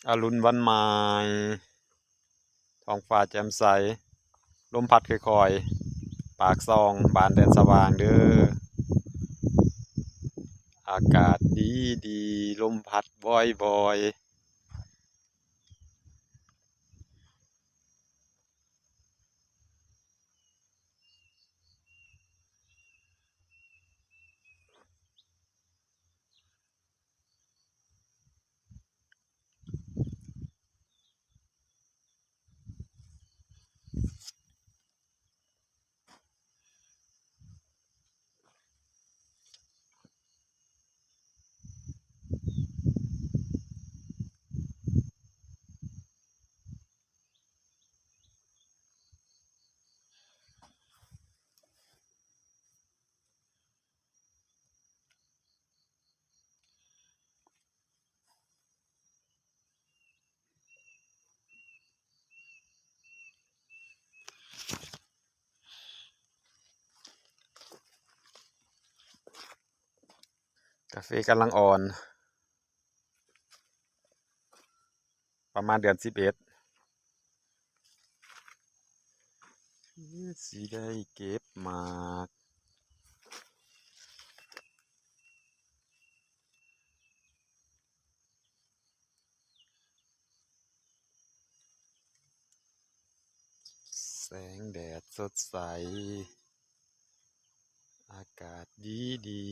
อรุณวันใหม่ท้องฟ้าแจ่มใสลมพัดค่อยๆปากซองบ้านแดนสว่างเด้ออากาศดีๆลมพัดบ่อยๆกาแฟกำลังอ่อนประมาณเดือน11สิได้เก็บหมากแสงแดดสดใสอากาศดี